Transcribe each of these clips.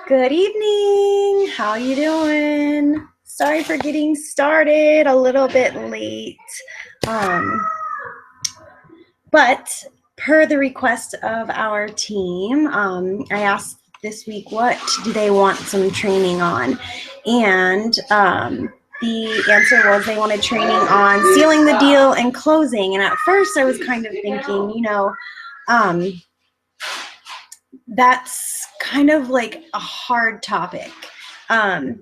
Good evening. How you doing? Sorry for getting started a little bit late. But per the request of our team, I asked this week what do they want some training on, and the answer was they wanted training on sealing the deal and closing. And at first I was kind of thinking, that's kind of like a hard topic,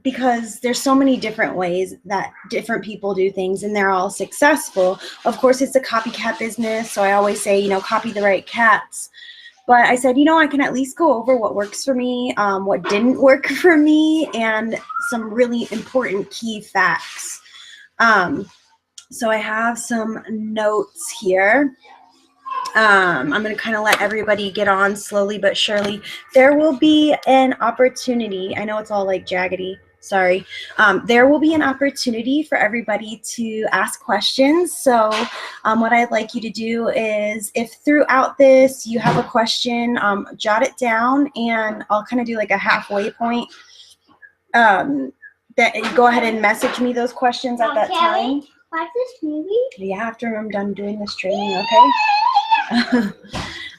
because there's so many different ways that different people do things and they're all successful. Of course, it's a copycat business, so I always say, copy the right cats. But I said, I can at least go over what works for me, what didn't work for me, and some really important key facts. So I have some notes here. I'm going to kind of let everybody get on slowly but surely. There will be an opportunity. I know it's all like jaggedy. Sorry. There will be an opportunity for everybody to ask questions. So what I'd like you to do is, if throughout this you have a question, jot it down, and I'll kind of do like a halfway point. That you go ahead and message me those questions at that time. Watch this movie? Yeah, after I'm done doing this training, okay?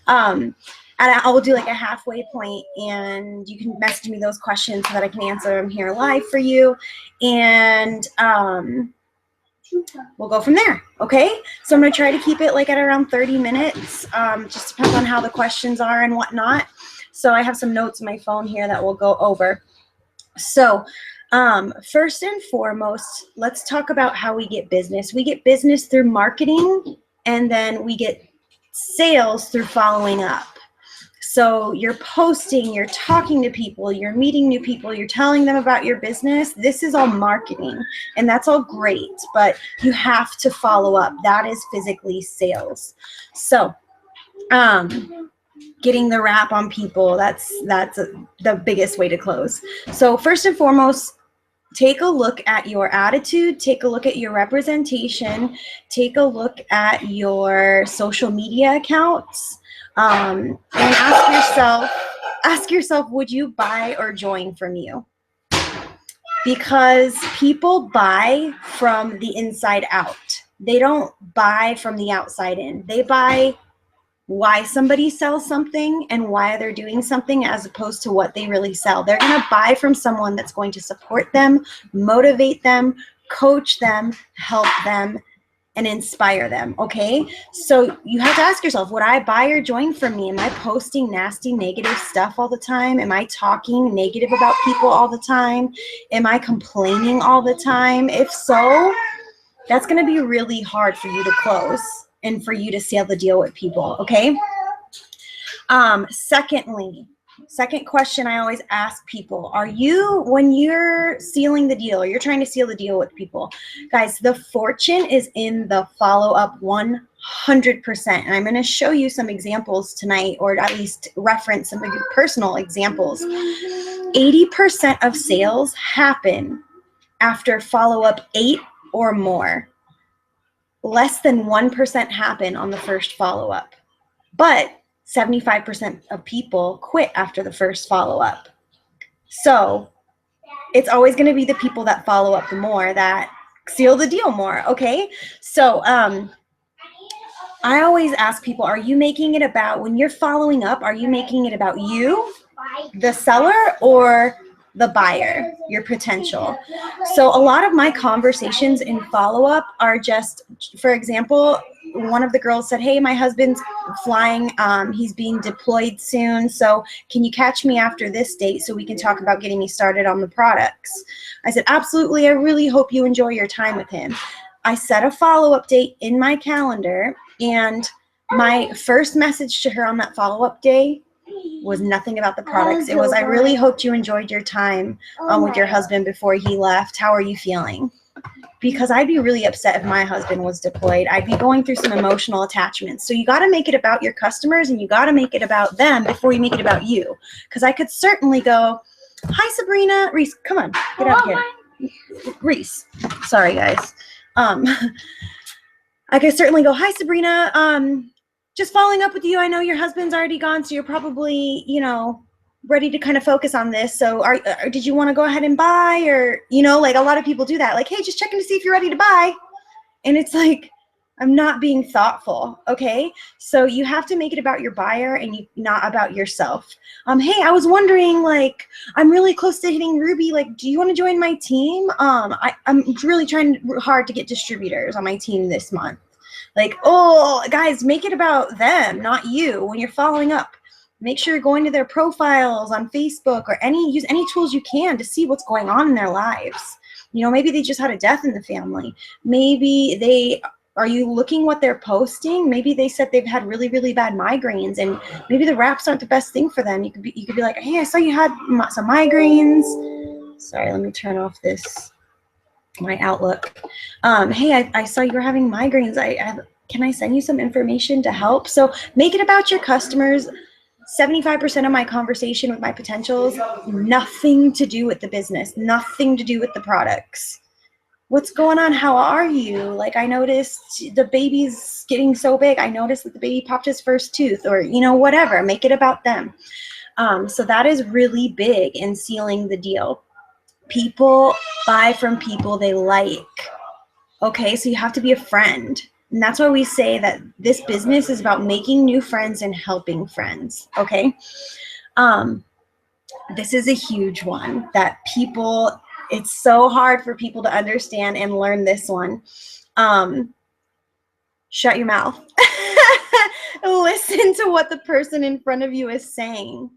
And I will do like a halfway point, and you can message me those questions so that I can answer them here live for you, and we'll go from there. Okay, so I'm going to try to keep it like at around 30 minutes. Just depends on how the questions are and whatnot. So I have some notes on my phone here that we'll go over. So first and foremost, let's talk about how we get business. We get business through marketing, and then we get sales through following up. So you're posting, you're talking to people, you're meeting new people, you're telling them about your business. This is all marketing, and that's all great, but you have to follow up. That is physically sales. So getting the wrap on people, that's the biggest way to close. So first and foremost, take a look at your attitude, take a look at your representation, take a look at your social media accounts, and ask yourself, would you buy or join from you? Because people buy from the inside out. They don't buy from the outside in. They buy why somebody sells something and why they're doing something, as opposed to what they really sell. They're going to buy from someone that's going to support them, motivate them, coach them, help them, and inspire them. Okay, so you have to ask yourself, would I buy or join from me? Am I posting nasty, negative stuff all the time? Am I talking negative about people all the time? Am I complaining all the time? If so, that's going to be really hard for you to close and for you to seal the deal with people, okay? Second question I always ask people, when you're sealing the deal, or you're trying to seal the deal with people, guys, the fortune is in the follow-up 100%. And I'm going to show you some examples tonight, or at least reference some personal examples. 80% of sales happen after follow-up 8 or more. Less than 1% happen on the first follow-up, but 75% of people quit after the first follow-up. So it's always going to be the people that follow up the more that seal the deal more, okay? So I always ask people, are you making it about, when you're following up, are you making it about you, the seller, or the buyer, your potential? So a lot of my conversations in follow-up are just, for example, one of the girls said, hey, my husband's flying, he's being deployed soon, so can you catch me after this date so we can talk about getting me started on the products? I said, absolutely, I really hope you enjoy your time with him. I set a follow-up date in my calendar, and my first message to her on that follow-up day was nothing about the products. It was, I really hoped you enjoyed your time with your husband before he left. How are you feeling? Because I'd be really upset if my husband was deployed. I'd be going through some emotional attachments. So you got to make it about your customers, and you got to make it about them before you make it about you. Because I could certainly go, hi, Sabrina. Reese, come on, get out here. Reese, sorry, guys. I could certainly go, hi, Sabrina. Just following up with you. I know your husband's already gone, so you're probably, ready to kind of focus on this. So did you want to go ahead and buy? Or, you know, like a lot of people do that. Like, hey, just checking to see if you're ready to buy. And it's like, I'm not being thoughtful. Okay. So you have to make it about your buyer and not about yourself. Hey, I was wondering, like, I'm really close to hitting Ruby. Like, do you want to join my team? I'm really trying hard to get distributors on my team this month. Like, oh, guys, make it about them, not you. When you're following up, make sure you're going to their profiles on Facebook or use any tools you can to see what's going on in their lives. You know, maybe they just had a death in the family. Maybe are you looking what they're posting? Maybe they said they've had really, really bad migraines, and maybe the wraps aren't the best thing for them. You could be like, hey, I saw you had some migraines. Sorry, let me turn off my Outlook. Hey, I saw you were having migraines. Can I send you some information to help? So make it about your customers. 75% of my conversation with my potentials, nothing to do with the business, nothing to do with the products. What's going on? How are you? Like, I noticed the baby's getting so big. I noticed that the baby popped his first tooth, or, you know, whatever. Make it about them. So that is really big in sealing the deal. People buy from people they like. Okay, so you have to be a friend. And that's why we say that this business is about making new friends and helping friends. Okay. This is a huge one that it's so hard for people to understand and learn this one. Shut your mouth. Listen to what the person in front of you is saying.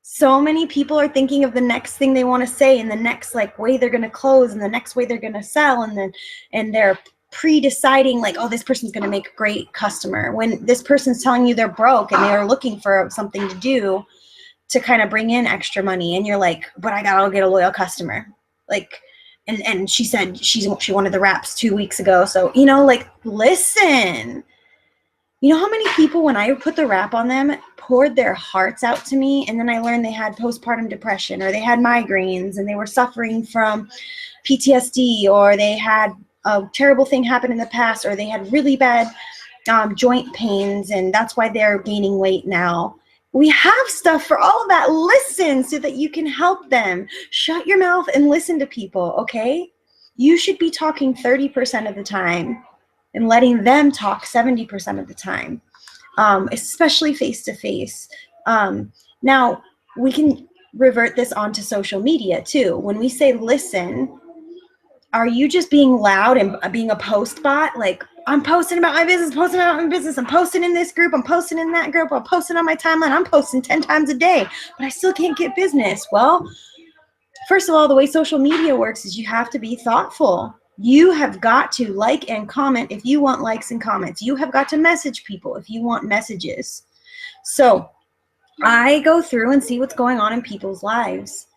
So many people are thinking of the next thing they want to say, and the next way they're going to close, and the next way they're going to sell, and they're pre-deciding like, oh, this person's going to make a great customer, when this person's telling you they're broke and they're looking for something to do to kind of bring in extra money, and you're like, but I gotta get a loyal customer. Like, and she said she wanted the wraps 2 weeks ago. So, you know, like, listen. You know how many people, when I put the wrap on them, poured their hearts out to me, and then I learned they had postpartum depression, or they had migraines, and they were suffering from PTSD, or they had a terrible thing happen in the past, or they had really bad joint pains, and that's why they're gaining weight now. We have stuff for all of that. Listen so that you can help them. Shut your mouth and listen to people, okay? You should be talking 30% of the time and letting them talk 70% of the time, especially face-to-face. Now, we can revert this onto social media too. When we say listen, are you just being loud and being a post bot? Like, I'm posting about my business, I'm posting in this group, I'm posting in that group, I'm posting on my timeline, I'm posting 10 times a day, but I still can't get business. Well, first of all, the way social media works is you have to be thoughtful. You have got to like and comment if you want likes and comments. You have got to message people if you want messages. So I go through and see what's going on in people's lives.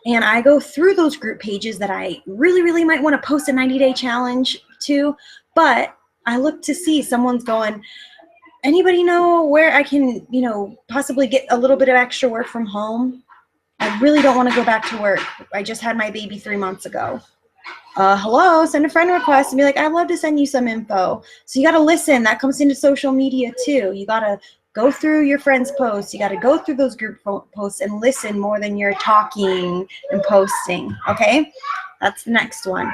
And I go through those group pages that I really, really might want to post a 90-day challenge to, but I look to see someone's going, anybody know where I can, you know, possibly get a little bit of extra work from home? I really don't want to go back to work. I just had my baby 3 months ago. Hello, send a friend request and be like, I'd love to send you some info. So you got to listen. That comes into social media too. You got to go through your friends' posts. You got to go through those group posts and listen more than you're talking and posting. Okay, that's the next one.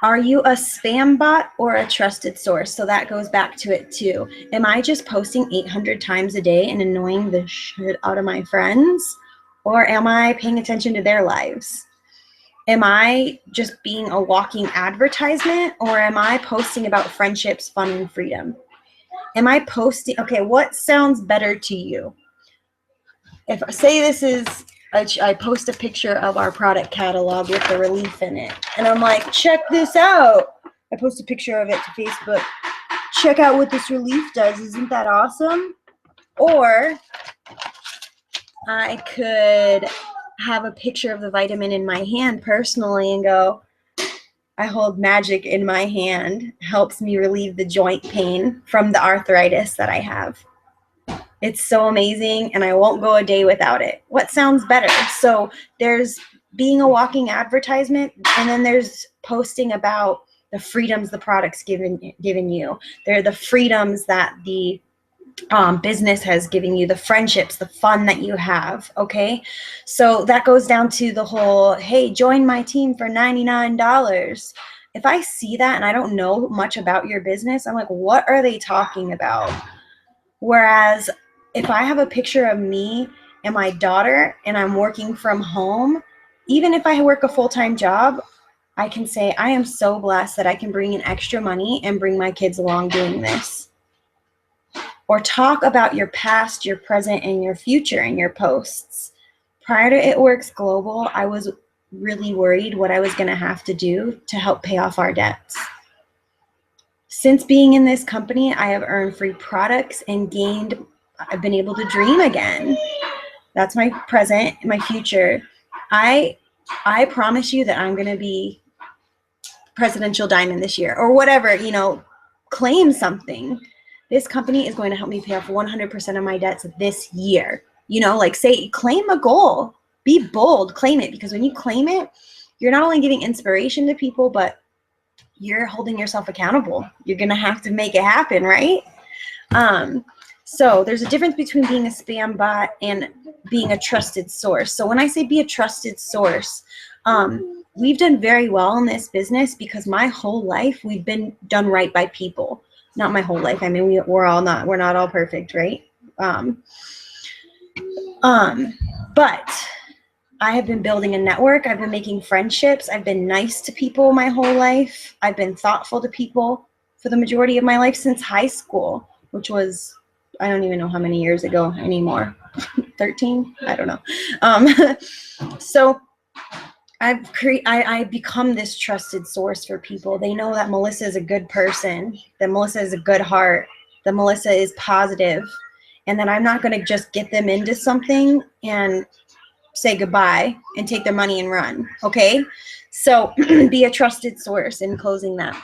Are you a spam bot or a trusted source? So that goes back to it too. Am I just posting 800 times a day and annoying the shit out of my friends? Or am I paying attention to their lives? Am I just being a walking advertisement, or am I posting about friendships, fun, and freedom? Am I posting, okay, what sounds better to you? If say this is, I post a picture of our product catalog with the relief in it, and I'm like, check this out. I post a picture of it to Facebook. Check out what this relief does. Isn't that awesome? Or I could have a picture of the vitamin in my hand personally and go, I hold magic in my hand, helps me relieve the joint pain from the arthritis that I have. It's so amazing, and I won't go a day without it. What sounds better? So there's being a walking advertisement, and then there's posting about the freedoms the product's given you. They're the freedoms that the business has given you, the friendships, the fun that you have. Okay. So that goes down to the whole, hey, join my team for $99. If I see that and I don't know much about your business, I'm like, what are they talking about? Whereas if I have a picture of me and my daughter and I'm working from home, even if I work a full-time job, I can say, I am so blessed that I can bring in extra money and bring my kids along doing this. Or talk about your past, your present, and your future in your posts. Prior to It Works Global, I was really worried what I was going to have to do to help pay off our debts. Since being in this company, I have earned free products and I've been able to dream again. That's my present, my future. I promise you that I'm going to be presidential diamond this year or whatever, you know, claim something. This company is going to help me pay off 100% of my debts this year. You know, like say, claim a goal, be bold, claim it. Because when you claim it, you're not only giving inspiration to people, but you're holding yourself accountable. You're going to have to make it happen, right? So there's a difference between being a spam bot and being a trusted source. So when I say be a trusted source, we've done very well in this business because my whole life we've been done right by people. Not my whole life. I mean, we're not all perfect, right? But I have been building a network. I've been making friendships. I've been nice to people my whole life. I've been thoughtful to people for the majority of my life since high school, which was, I don't even know how many years ago anymore. 13? I don't know. So I've become this trusted source for people. They know that Melissa is a good person, that Melissa is a good heart, that Melissa is positive, and that I'm not going to just get them into something and say goodbye and take their money and run. Okay? So be a trusted source in closing that.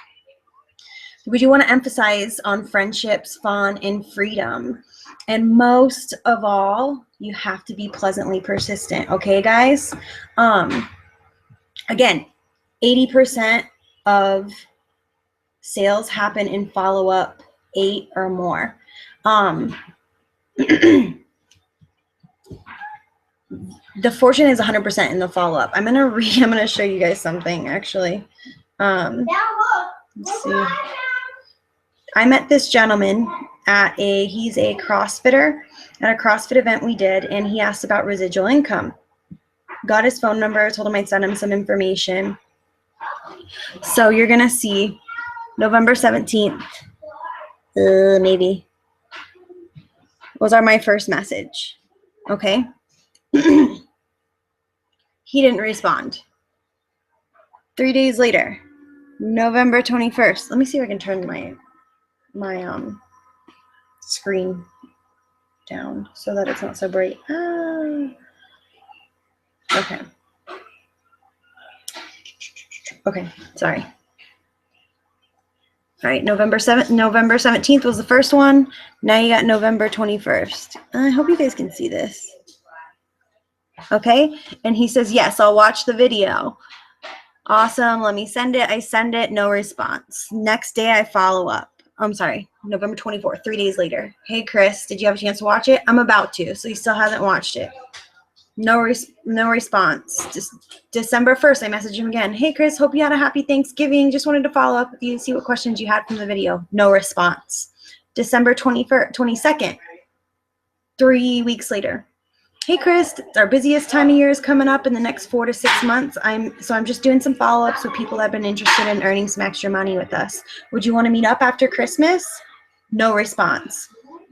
Would you want to emphasize on friendships, fun, and freedom? And most of all, you have to be pleasantly persistent. Okay, guys? Again, 80% of sales happen in follow-up 8 or more. The fortune is 100% in the follow-up. I'm gonna show you guys something actually. Let's see. I met this gentleman at he's a CrossFitter at a CrossFit event we did, and he asked about residual income. Got his phone number, told him I'd send him some information. So you're gonna see November 17th, maybe, was my first message. Okay. He didn't respond. 3 days later, November 21st. Let me see if I can turn my screen down so that it's not so bright. Okay. Okay, sorry. All right, November 17th was the first one. Now you got November 21st. I hope you guys can see this. Okay, and he says, yes, I'll watch the video. Awesome, let me send it. I send it, no response. Next day I follow up. I'm sorry, November 24th, 3 days later. Hey, Chris, did you have a chance to watch it? I'm about to, so he still hasn't watched it. No response. Just December 1st, I messaged him again. Hey, Chris, hope you had a happy Thanksgiving. Just wanted to follow up with you and see what questions you had from the video. No response. December 22nd, 3 weeks later. Hey, Chris, our busiest time of year is coming up in the next 4 to 6 months. I'm just doing some follow-ups with people that have been interested in earning some extra money with us. Would you want to meet up after Christmas? No response.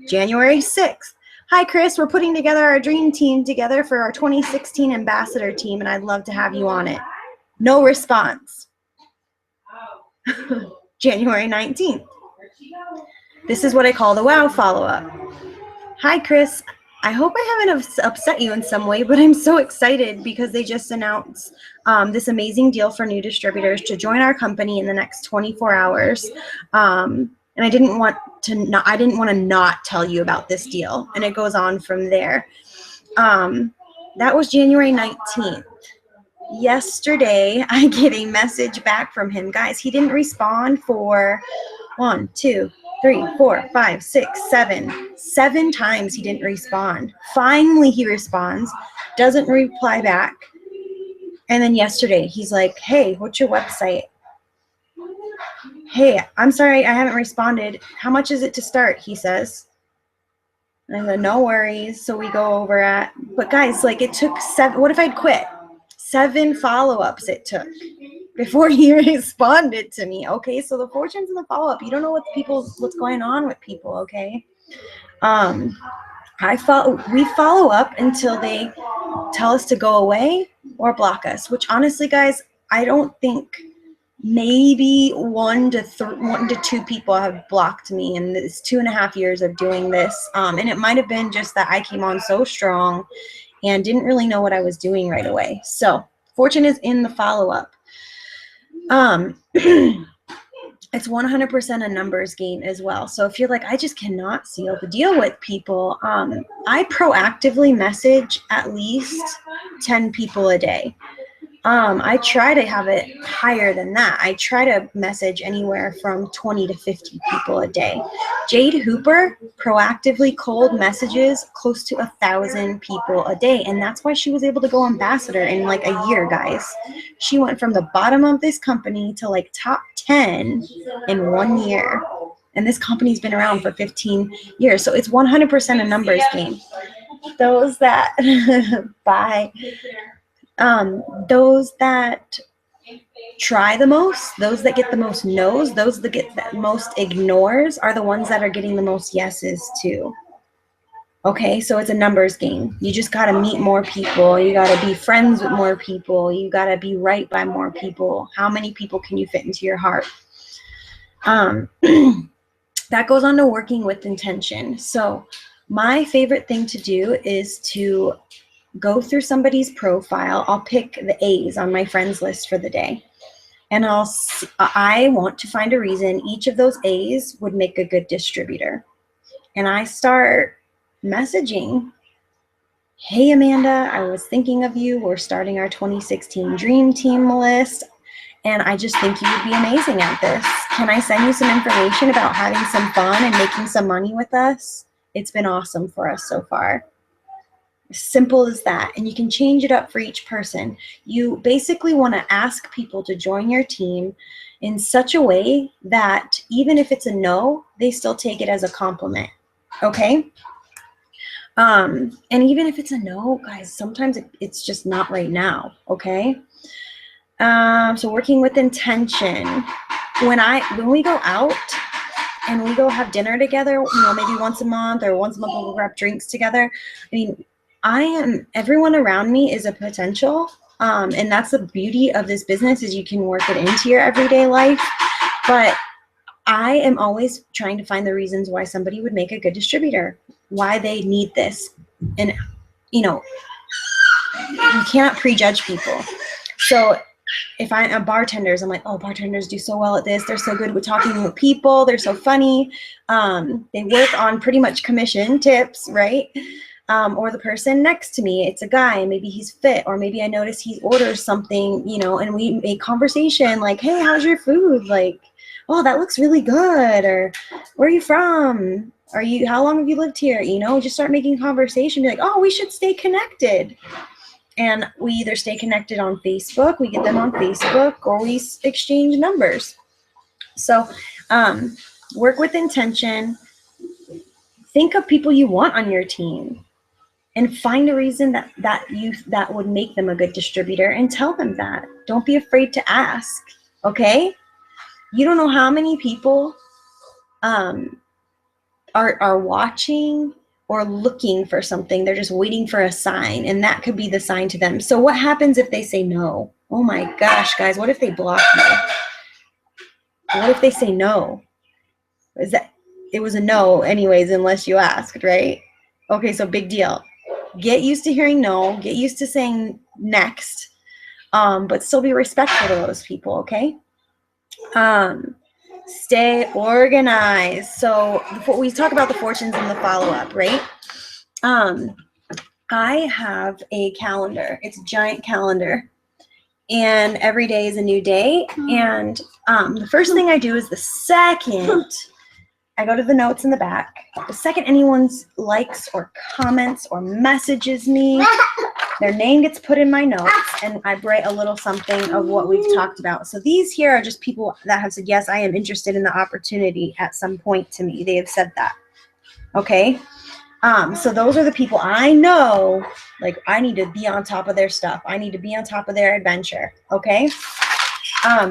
January 6th. Hi, Chris, we're putting together our dream team together for our 2016 ambassador team, and I'd love to have you on it. No response. January 19th. This is what I call the wow follow-up. Hi, Chris. I hope I haven't upset you in some way, but I'm so excited because they just announced this amazing deal for new distributors to join our company in the next 24 hours. And I didn't want to not tell you about this deal. And it goes on from there. That was January 19th. Yesterday, I get a message back from him. Guys, he didn't respond for 1, 2, 3, 4, 5, 6, 7. 7 times he didn't respond. Finally, he responds, doesn't reply back. And then yesterday, he's like, hey, what's your website? Hey, I'm sorry, I haven't responded. How much is it to start? He says. And I go, no worries. So we go over at, but guys, like it took 7, what if I'd quit? 7 follow-ups it took before he responded to me. Okay, so the fortune's in the follow-up. You don't know what's going on with people, okay? We follow up until they tell us to go away or block us, which honestly, guys, I don't think maybe 1 to 2 people have blocked me in this 2.5 years of doing this. And it might have been just that I came on so strong and didn't really know what I was doing right away. So fortune is in the follow-up. It's 100% a numbers game as well. So if you're like, I just cannot seal the deal with people, I proactively message at least 10 people a day. I try to have it higher than that. I try to message anywhere from 20 to 50 people a day. Jade Hooper proactively cold messages close to 1,000 people a day. And that's why she was able to go ambassador in like a year, guys. She went from the bottom of this company to like top 10 in 1 year. And this company's been around for 15 years. So it's 100% a numbers game. Those that, bye. Those that try the most, those that get the most no's, those that get the most ignores are the ones that are getting the most yeses too. Okay, so it's a numbers game. You just got to meet more people. You got to be friends with more people. You got to be right by more people. How many people can you fit into your heart? That goes on to working with intention. So my favorite thing to do is to go through somebody's profile. I'll pick the A's on my friends list for the day. And I want to find a reason each of those A's would make a good distributor. And I start messaging, hey, Amanda, I was thinking of you. We're starting our 2016 Dream Team list. And I just think you would be amazing at this. Can I send you some information about having some fun and making some money with us? It's been awesome for us so far. Simple as that. And you can change it up for each person. You basically want to ask people to join your team in such a way that even if it's a no, they still take it as a compliment. Okay? And even if it's a no, guys, sometimes it's just not right now. Okay? So working with intention. When we go out and we go have dinner together, maybe once a month we'll grab drinks together. I mean, everyone around me is a potential. And that's the beauty of this business is you can work it into your everyday life. But I am always trying to find the reasons why somebody would make a good distributor, why they need this. And, you cannot prejudge people. So if I'm bartenders, I'm like, oh, bartenders do so well at this. They're so good with talking with people. They're so funny. They work on pretty much commission tips, right? Or the person next to me, it's a guy, maybe he's fit, or maybe I notice he orders something, and we make conversation like, hey, how's your food? Like, oh, that looks really good. Or where are you from? How long have you lived here? Just start making conversation. Be like, oh, we should stay connected. And we either stay connected on Facebook, we get them on Facebook, or we exchange numbers. So work with intention. Think of people you want on your team. And find a reason that would make them a good distributor and tell them that. Don't be afraid to ask, okay? You don't know how many people are watching or looking for something. They're just waiting for a sign, and that could be the sign to them. So what happens if they say no? Oh my gosh, guys, what if they block you? What if they say no? It was a no anyways, unless you asked, right? Okay, so big deal. Get used to hearing no, get used to saying next, but still be respectful to those people, okay? Stay organized. So we talk about the fortunes and the follow-up, right? I have a calendar. It's a giant calendar. And every day is a new day. And the first thing I do is the second I go to the notes in the back. The second anyone likes or comments or messages me, their name gets put in my notes, and I write a little something of what we've talked about. So these here are just people that have said, yes, I am interested in the opportunity at some point to me. They have said that. Okay? So those are the people I know, like, I need to be on top of their stuff. I need to be on top of their adventure. Okay?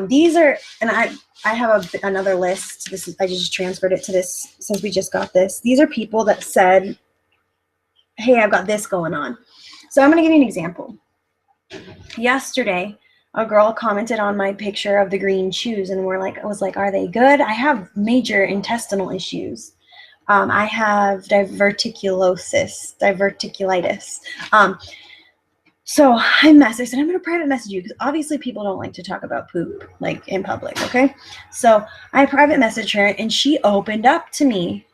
These are, and I have another list. This is, I just transferred it to this since we just got this. These are people that said, hey, I've got this going on. So I'm going to give you an example. Yesterday, a girl commented on my picture of the green shoes, and I was like, are they good? I have major intestinal issues. I have diverticulitis. So I messaged, and I'm going to private message you because obviously people don't like to talk about poop like in public, okay? So I private messaged her, and she opened up to me.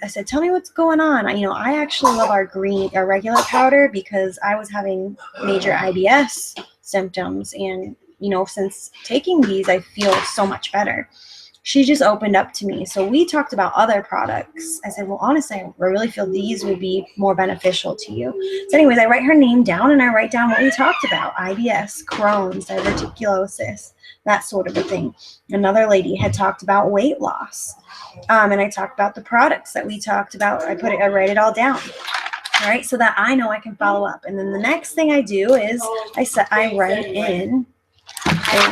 I said, tell me what's going on. I actually love our regular powder because I was having major IBS symptoms, and since taking these, I feel so much better. She just opened up to me. So we talked about other products. I said, well, honestly, I really feel these would be more beneficial to you. So anyways, I write her name down, and I write down what we talked about: IBS, Crohn's, diverticulosis, that sort of a thing. Another lady had talked about weight loss. And I talked about the products that we talked about. I write it all down. All right, so that I know I can follow up. And then the next thing I do is I write in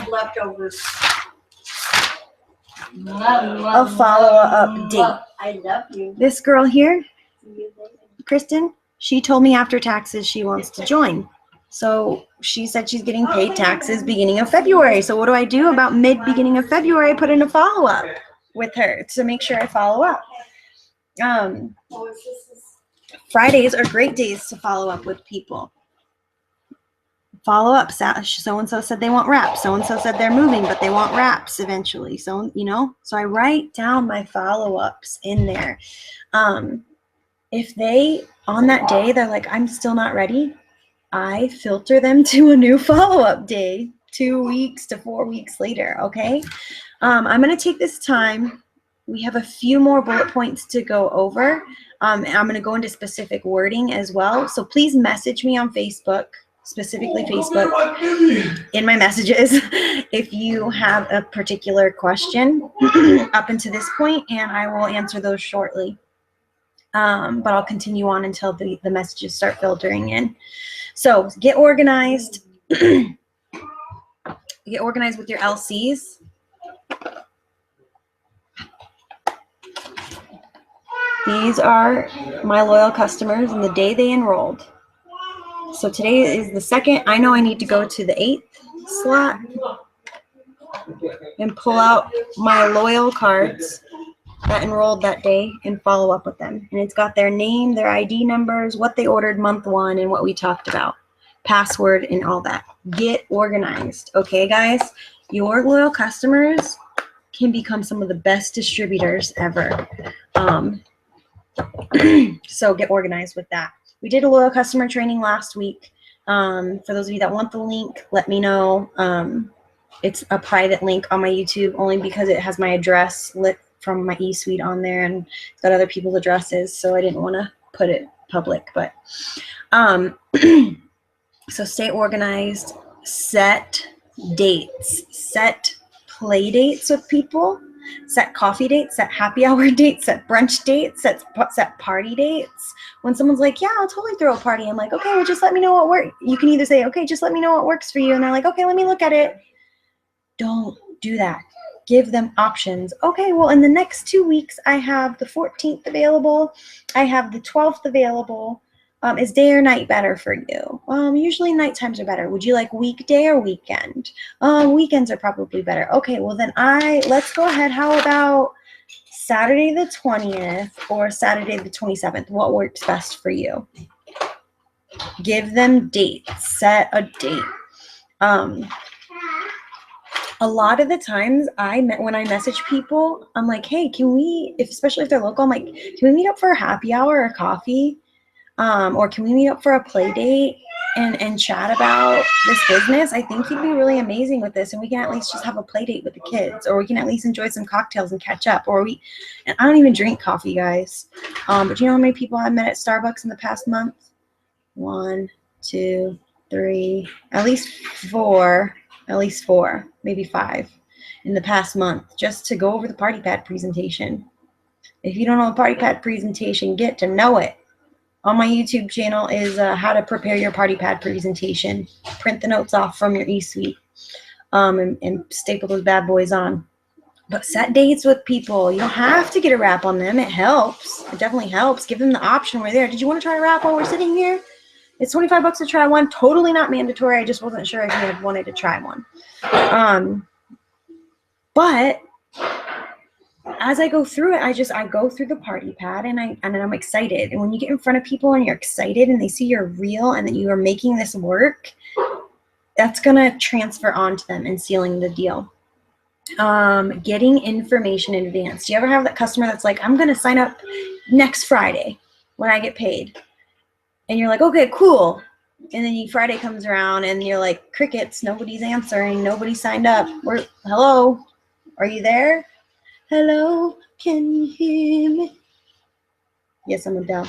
leftovers. A follow-up date. I love you. This girl here, Kristen, she told me after taxes she wants to join. So she said she's getting paid taxes beginning of February. So what do I do about beginning of February? I put in a follow-up with her to make sure I follow up. Fridays are great days to follow up with people. Follow up. So-and-so said they want wraps. So-and-so said they're moving, but they want wraps eventually. So, so I write down my follow-ups in there. If they, on that day, they're like, I'm still not ready, I filter them to a new follow-up day 2 weeks to 4 weeks later, okay? I'm going to take this time. We have a few more bullet points to go over. I'm going to go into specific wording as well. So please message me on Facebook, specifically Facebook, in my messages if you have a particular question up until this point, and I will answer those shortly. But I'll continue on until the messages start filtering in. So get organized. Get organized with your LCs. These are my loyal customers and the day they enrolled. So today is the 2nd. I know I need to go to the 8th slot and pull out my loyal cards that enrolled that day and follow up with them. And it's got their name, their ID numbers, what they ordered month 1, and what we talked about, password and all that. Get organized, okay, guys? Your loyal customers can become some of the best distributors ever. So get organized with that. We did a loyal customer training last week. For those of you that want the link, let me know. It's a private link on my YouTube only because it has my address lit from my eSuite on there, and it's got other people's addresses, so I didn't want to put it public. But so stay organized, set dates, set play dates with people, set coffee dates, set happy hour dates, set brunch dates, set party dates. When someone's like, yeah, I'll totally throw a party, I'm like, okay, well, just let me know what works. You can either say, okay, just let me know what works for you, and they're like, okay, let me look at it. Don't do that. Give them options. Okay, well, in the next 2 weeks, I have the 14th available. I have the 12th available. Is day or night better for you? Usually night times are better. Would you like weekday or weekend? Weekends are probably better. Okay, well then let's go ahead. How about Saturday the 20th or Saturday the 27th? What works best for you? Give them dates. Set a date. A lot of the times when I message people, I'm like, hey, especially if they're local, I'm like, can we meet up for a happy hour or coffee? Or can we meet up for a play date? and chat about this business, I think you'd be really amazing with this. And we can at least just have a play date with the kids, or we can at least enjoy some cocktails and catch up. And I don't even drink coffee, guys. But do you know how many people I've met at Starbucks in the past month? 1, 2, 3, at least four, maybe 5 in the past month, just to go over the Party Pad presentation. If you don't know the Party Pad presentation, get to know it. On my YouTube channel is how to prepare your Party Pad presentation. Print the notes off from your eSuite and staple those bad boys on. But set dates with people. You don't have to get a wrap on them. It helps. It definitely helps. Give them the option. We're there. Did you want to try a wrap while we're sitting here? It's $25 to try one. Totally not mandatory. I just wasn't sure if you had wanted to try one. But as I go through it, I go through the Party Pad and I'm excited. And when you get in front of people and you're excited and they see you're real and that you are making this work, that's going to transfer onto them and sealing the deal. Getting information in advance. Do you ever have that customer that's like, I'm going to sign up next Friday when I get paid? And you're like, okay, cool. And then Friday comes around and you're like, crickets, nobody's answering, nobody signed up. Hello, are you there? Hello, can you hear me? Yes, I'm Adele.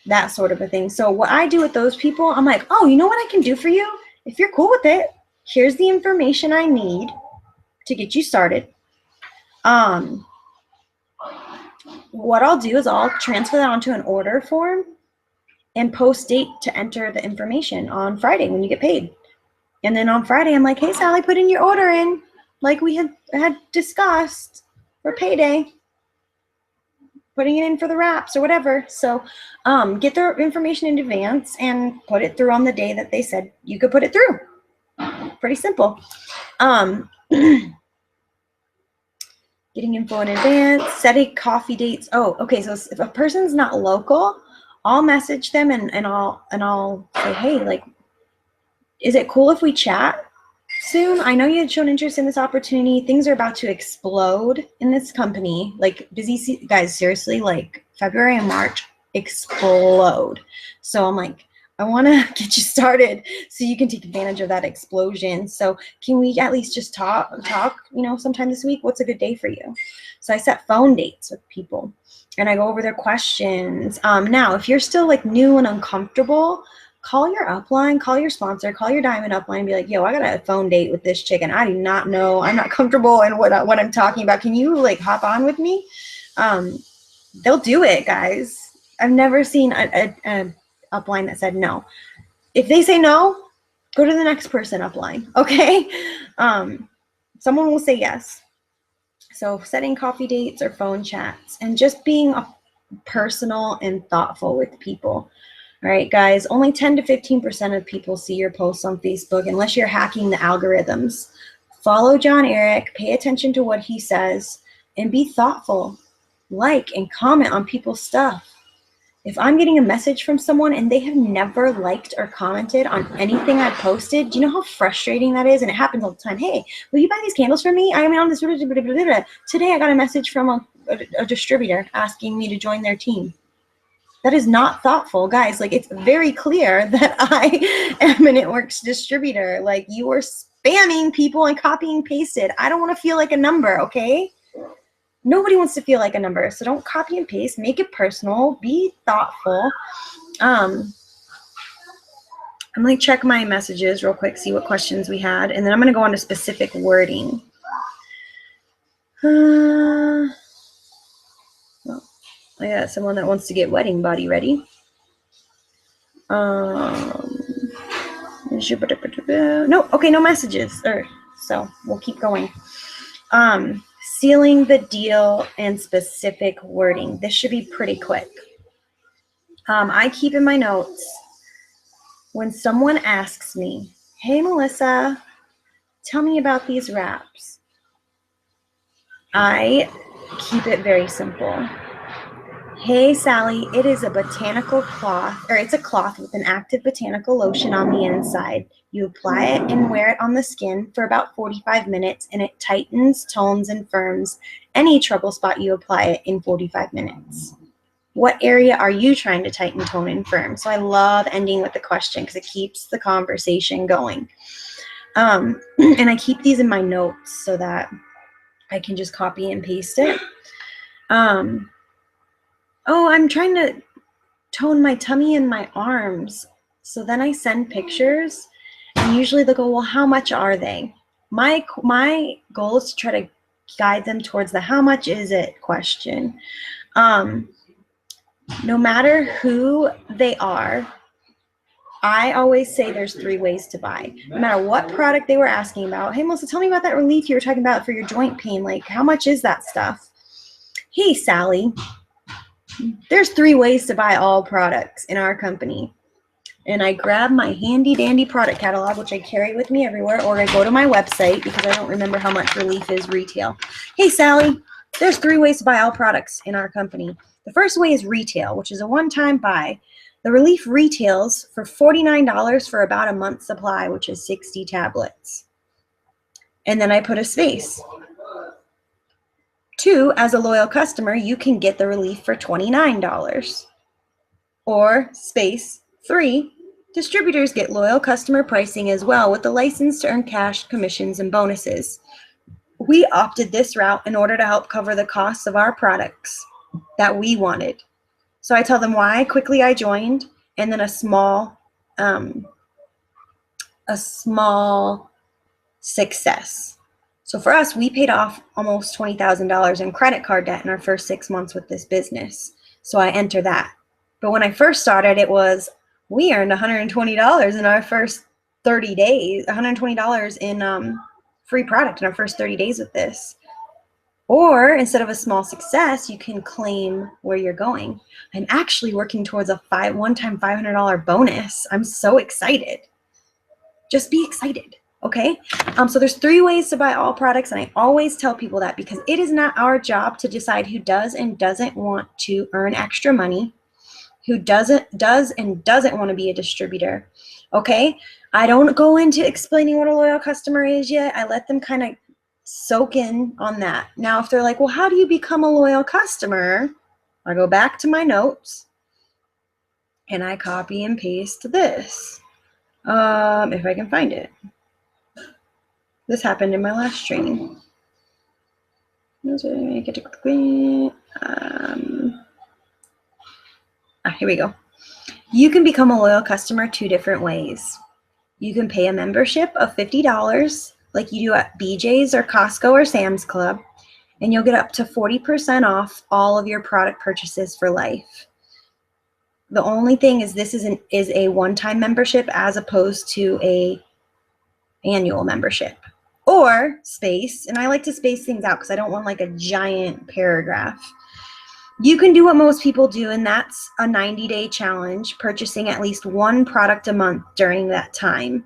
That sort of a thing. So what I do with those people, I'm like, oh, you know what I can do for you? If you're cool with it, here's the information I need to get you started. What I'll do is I'll transfer that onto an order form and post date to enter the information on Friday when you get paid. And then on Friday, I'm like, hey, Sally, put in your order in like we had discussed for payday. Putting it in for the wraps or whatever. So get their information in advance and put it through on the day that they said you could put it through. Pretty simple. Getting info in advance, setting coffee dates. Oh, okay. So if a person's not local, I'll message them and I'll say, hey, like, is it cool if we chat soon? I know you had shown interest in this opportunity. Things are about to explode in this company. Like guys, seriously, like February and March explode. So I'm like, I want to get you started so you can take advantage of that explosion. So can we at least just talk, sometime this week? What's a good day for you? So I set phone dates with people and I go over their questions. Now, if you're still like new and uncomfortable, call your upline, call your sponsor, call your diamond upline and be like, yo, I got a phone date with this chick and I do not know, I'm not comfortable in what I'm talking about. Can you like hop on with me? They'll do it, guys. I've never seen a upline that said no. If they say no, go to the next person upline, okay? Someone will say yes. So setting coffee dates or phone chats and just being personal and thoughtful with people. All right, guys, only 10 to 15% of people see your posts on Facebook unless you're hacking the algorithms. Follow John Eric, pay attention to what he says, and be thoughtful. Like and comment on people's stuff. If I'm getting a message from someone and they have never liked or commented on anything I posted, do you know how frustrating that is? And it happens all the time. Hey, will you buy these candles for me? I'm on this. Today I got a message from a distributor asking me to join their team. That is not thoughtful, guys. Like, it's very clear that I am an It Works distributor. Like, you are spamming people and copying and pasted. I don't want to feel like a number, okay? Nobody wants to feel like a number, so don't copy and paste. Make it personal. Be thoughtful. I'm going to check my messages real quick, see what questions we had, and then I'm going to go on to specific wording. Well, I got someone that wants to get wedding body ready. No, okay, no messages. So we'll keep going. Sealing the deal and specific wording. This should be pretty quick. I keep in my notes when someone asks me, hey, Melissa, tell me about these wraps. I keep it very simple. Hey, Sally, it is a botanical cloth, or it's a cloth with an active botanical lotion on the inside. You apply it and wear it on the skin for about 45 minutes, and it tightens, tones, and firms any trouble spot you apply it in 45 minutes. What area are you trying to tighten, tone, and firm? So I love ending with the question because it keeps the conversation going. And I keep these in my notes so that I can just copy and paste it. Oh, I'm trying to tone my tummy and my arms. So then I send pictures, and usually they'll go, well, how much are they? My goal is to try to guide them towards the how much is it question. No matter who they are, I always say there's 3 ways to buy. No matter what product they were asking about. Hey, Melissa, tell me about that relief you were talking about for your joint pain. Like, how much is that stuff? Hey, Sally, there's 3 ways to buy all products in our company. And I grab my handy dandy product catalog, which I carry with me everywhere, or I go to my website because I don't remember how much relief is retail. Hey, Sally, there's 3 ways to buy all products in our company. The first way is retail, which is a one-time buy. The relief retails for $49 for about a month's supply, which is 60 tablets. And then I put a space. 2, as a loyal customer, you can get the relief for $29. Or space 3, distributors get loyal customer pricing as well with the license to earn cash, commissions, and bonuses. We opted this route in order to help cover the costs of our products that we wanted. So I tell them why quickly I joined, and then a small success. So for us, we paid off almost $20,000 in credit card debt in our first 6 months with this business. So I enter that. But when I first started, it was, we earned $120 in our first 30 days, $120 in free product in our first 30 days with this. Or instead of a small success, you can claim where you're going. I'm actually working towards a one-time $500 bonus. I'm so excited. Just be excited, okay? So there's 3 ways to buy all products, and I always tell people that because it is not our job to decide who does and doesn't want to earn extra money, who does and doesn't want to be a distributor, okay? I don't go into explaining what a loyal customer is yet. I let them kind of soak in on that. Now, if they're like, well, how do you become a loyal customer? I go back to my notes and I copy and paste this. If I can find it. This happened in my last training. Here we go. You can become a loyal customer 2 different ways. You can pay a membership of $50 like you do at BJ's or Costco or Sam's Club, and you'll get up to 40% off all of your product purchases for life. The only thing is this is a one-time membership as opposed to a annual membership. Or space, and I like to space things out because I don't want like a giant paragraph. You can do what most people do, and that's a 90-day challenge, purchasing at least 1 product a month during that time.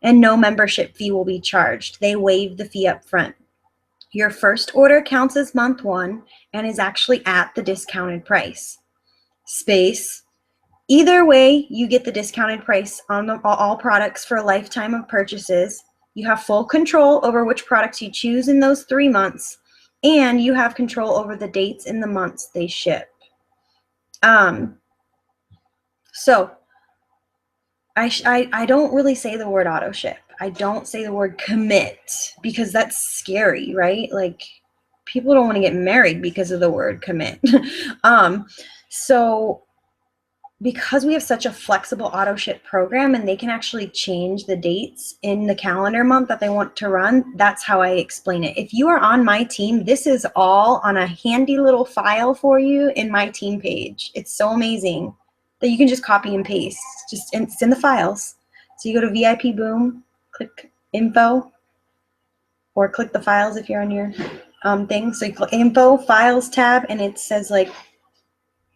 And no membership fee will be charged. They waive the fee up front. Your first order counts as month 1 and is actually at the discounted price. Space. Either way, you get the discounted price on all products for a lifetime of purchases. You have full control over which products you choose in those 3 months, and you have control over the dates and the months they ship. So I don't really say the word auto ship. I don't say the word commit because that's scary, right? Like people don't want to get married because of the word commit. So because we have such a flexible auto ship program and they can actually change the dates in the calendar month that they want to run, that's how I explain it. If you are on my team, this is all on a handy little file for you in my team page. It's so amazing that you can just copy and paste. It's in the files. So you go to VIP Boom, click info, or click the files if you're on your thing. So you click info, files tab, and it says like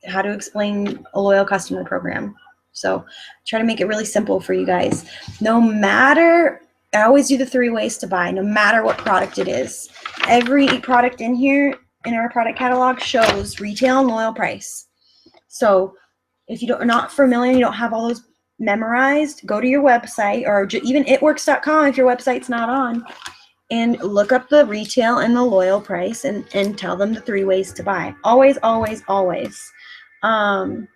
how to explain a loyal customer program. So try to make it really simple for you guys. No matter, I always do the 3 ways to buy, no matter what product it is. Every product in here in our product catalog shows retail and loyal price. So if you are not familiar, you don't have all those memorized, go to your website or even itworks.com if your website's not on, and look up the retail and the loyal price and tell them the 3 ways to buy. Always, always, always. 3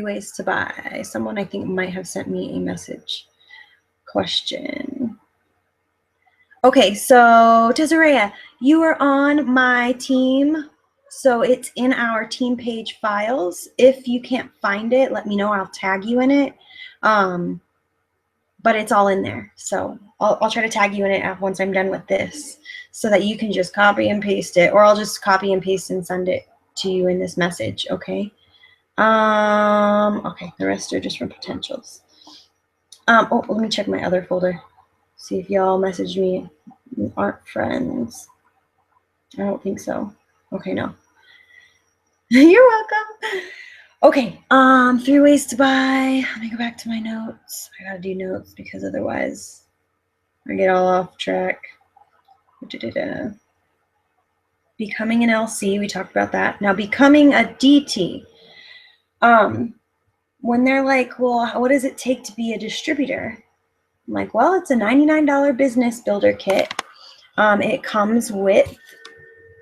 ways to buy. Someone I think might have sent me a message question. Okay, so Tesareya, you are on my team. So it's in our team page files. If you can't find it, let me know. I'll tag you in it. But it's all in there. So I'll try to tag you in it once I'm done with this so that you can just copy and paste it, or I'll just copy and paste and send it to you in this message, okay? Okay, the rest are just from potentials. Oh, let me check my other folder. See if y'all messaged me. You aren't friends. I don't think so. Okay, no. You're welcome. Okay, 3 ways to buy. Let me go back to my notes. I gotta do notes because otherwise I get all off track. Becoming an LC, we talked about that. Now becoming a DT. When they're like, well, what does it take to be a distributor? I'm like, well, it's a $99 business builder kit. It comes with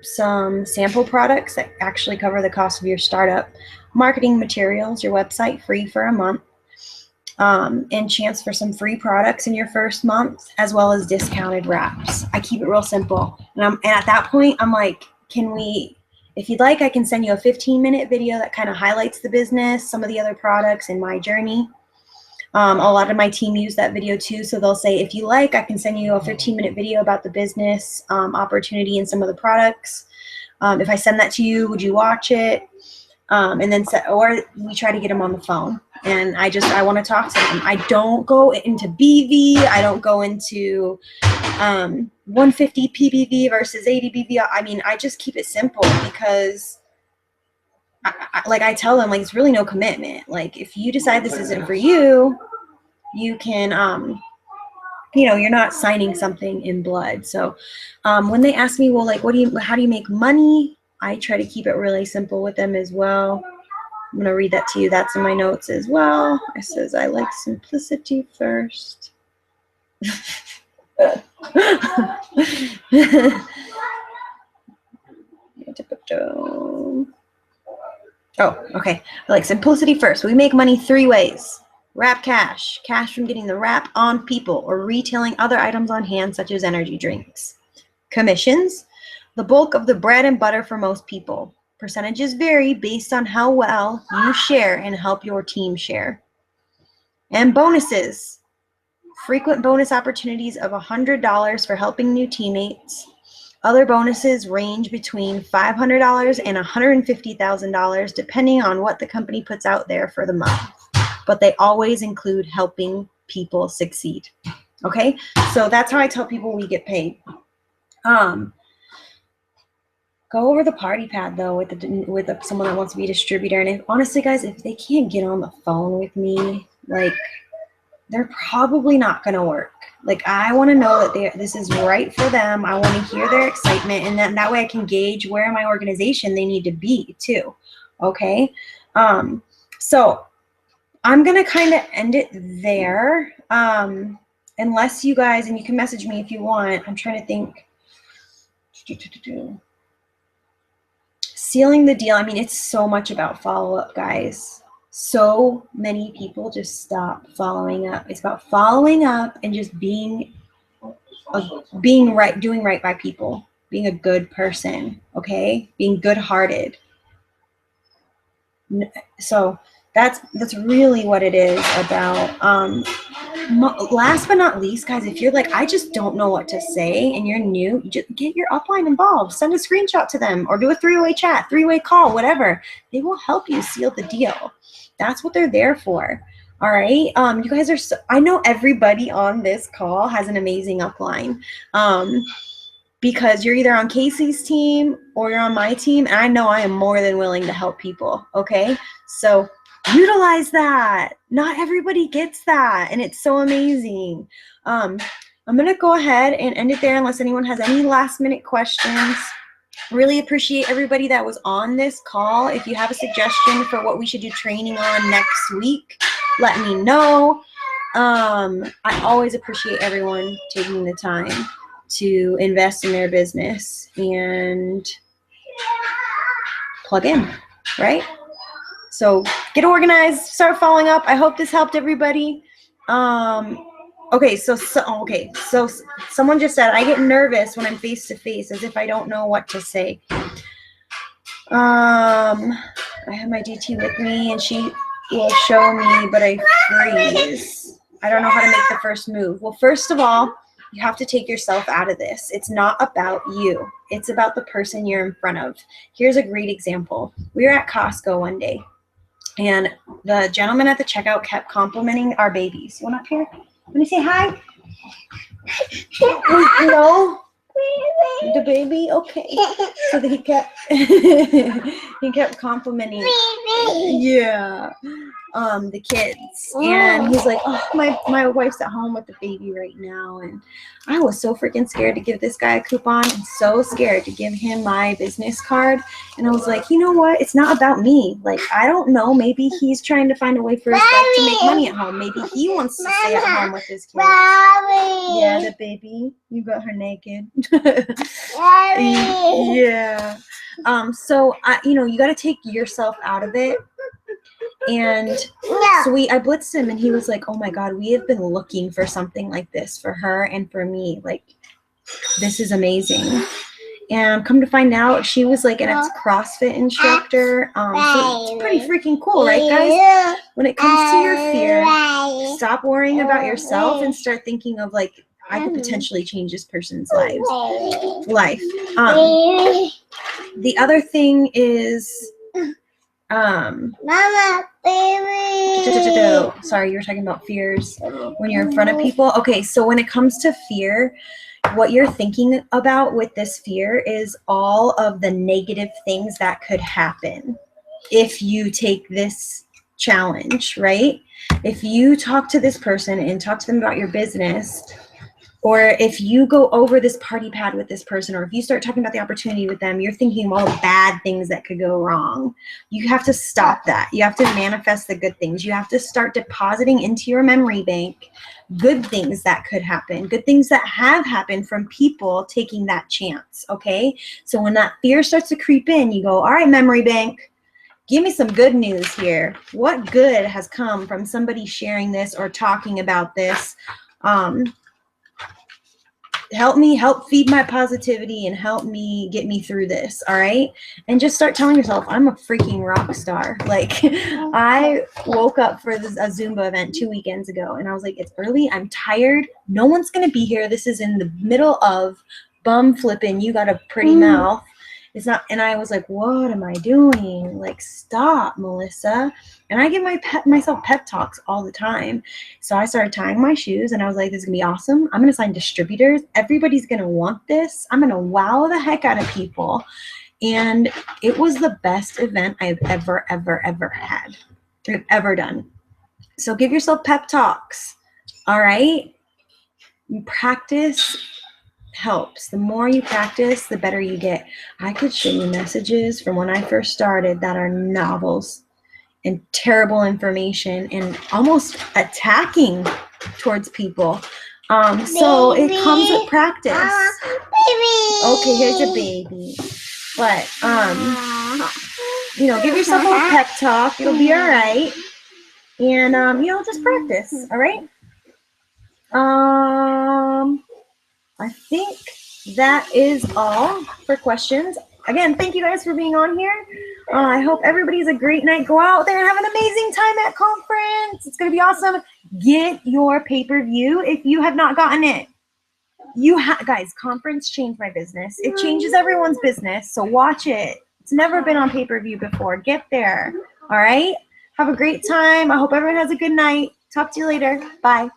some sample products that actually cover the cost of your startup, marketing materials, your website free for a month, and chance for some free products in your first month, as well as discounted wraps. I keep it real simple. And at that point, I'm like, if you'd like, I can send you a 15-minute video that kind of highlights the business, some of the other products, and my journey. A lot of my team use that video too, so they'll say, if you like, I can send you a 15-minute video about the business opportunity and some of the products. If I send that to you, would you watch it? And then, or we try to get them on the phone, and I want to talk to them. I don't go into BV. I don't go into 150 PBV versus 80 BV. I mean, I just keep it simple because I tell them, like, it's really no commitment. Like, if you decide this isn't for you, you can, you're not signing something in blood. So when they ask me, well, like, how do you make money? I try to keep it really simple with them as well. I'm going to read that to you. That's in my notes as well. It says, I like simplicity first. Oh, okay. I like simplicity first. We make money 3 ways. Wrap cash. Cash from getting the wrap on people or retailing other items on hand, such as energy drinks. Commissions. The bulk of the bread and butter for most people. Percentages vary based on how well you share and help your team share. And bonuses. Frequent bonus opportunities of $100 for helping new teammates. Other bonuses range between $500 and $150,000 depending on what the company puts out there for the month. But they always include helping people succeed. Okay? So that's how I tell people we get paid. Go over the party pad though with someone that wants to be a distributor. And honestly, guys, if they can't get on the phone with me, like, they're probably not going to work. Like, I want to know that this is right for them. I want to hear their excitement, and that way I can gauge where in my organization they need to be too. Okay. So I'm going to kind of end it there. Unless you guys, and you can message me if you want. I'm trying to think. Sealing the deal. I mean, it's so much about follow-up, guys. So many people just stop following up. It's about following up and just being right, doing right by people, being a good person, okay? Being good-hearted. So that's really what it is about. Last but not least, guys, if you're like, I just don't know what to say and you're new, just get your upline involved. Send a screenshot to them or do a 3-way chat, 3-way call, whatever. They will help you seal the deal. That's what they're there for. All right. You guys are I know everybody on this call has an amazing upline. Because you're either on Casey's team or you're on my team, and I know I am more than willing to help people. Okay. So utilize that. Not everybody gets that, and it's so amazing. I'm going to go ahead and end it there unless anyone has any last minute questions. Really appreciate everybody that was on this call. If you have a suggestion for what we should do training on next week, let me know. I always appreciate everyone taking the time to invest in their business and plug in. right? So get organized, start following up. I hope this helped everybody. Okay, so someone just said, I get nervous when I'm face to face, as if I don't know what to say. I have my DT with me, and she will show me, but I freeze. I don't know how to make the first move. Well, first of all, you have to take yourself out of this. It's not about you. It's about the person you're in front of. Here's a great example. We were at Costco one day, and the gentleman at the checkout kept complimenting our babies. One up here. Want to say hi? No. The baby? Okay. So he kept he kept complimenting the kids. And he's like, oh, my wife's at home with the baby right now. And I was so freaking scared to give this guy a coupon and so scared to give him my business card. And I was like, you know what? It's not about me. Like, I don't know. Maybe he's trying to find a way for himself to make money at home. Maybe he wants to stay at home with his kids. Yeah, the baby. You got her naked. Yeah. So you got to take yourself out of it. And so I blitzed him, and he was like, oh my God, we have been looking for something like this for her and for me. Like, this is amazing. And come to find out, she was like an ex-CrossFit instructor. So it's pretty freaking cool, right, guys? When it comes to your fear, stop worrying about yourself and start thinking of, like, I could potentially change this person's life. The other thing is, Mama, baby. Sorry, you were talking about fears when you're in front of people. Okay, so when it comes to fear, what you're thinking about with this fear is all of the negative things that could happen if you take this challenge, right? If you talk to this person and talk to them about your business, or if you go over this party pad with this person, or if you start talking about the opportunity with them, you're thinking of all the bad things that could go wrong. You have to stop that. You have to manifest the good things. You have to start depositing into your memory bank good things that could happen, good things that have happened from people taking that chance, okay? So when that fear starts to creep in, you go, all right, memory bank, give me some good news here. What good has come from somebody sharing this or talking about this? Help feed my positivity and help me get me through this, all right? And just start telling yourself, I'm a freaking rock star. Like, I woke up for a Zumba event 2 weekends ago, and I was like, it's early, I'm tired, no one's going to be here. This is in the middle of bum flipping, you got a pretty mouth. It's not, and I was like, what am I doing? Like, stop, Melissa. And I give myself pep talks all the time. So I started tying my shoes, and I was like, this is going to be awesome. I'm going to sign distributors. Everybody's going to want this. I'm going to wow the heck out of people. And it was the best event I've ever had, I've ever done. So give yourself pep talks, all right? Practice helps. The more you practice, the better you get. I could show you messages from when I first started that are novels and terrible information and almost attacking towards people. So it comes with practice. Okay, here's a baby. But give yourself a pep talk. It'll be all right. And just practice. All right. I think that is all for questions. Again, thank you guys for being on here. I hope everybody's a great night. Go out there and have an amazing time at conference. It's going to be awesome. Get your pay-per-view if you have not gotten it. Guys, conference changed my business. It changes everyone's business, so watch it. It's never been on pay-per-view before. Get there. All right? Have a great time. I hope everyone has a good night. Talk to you later. Bye.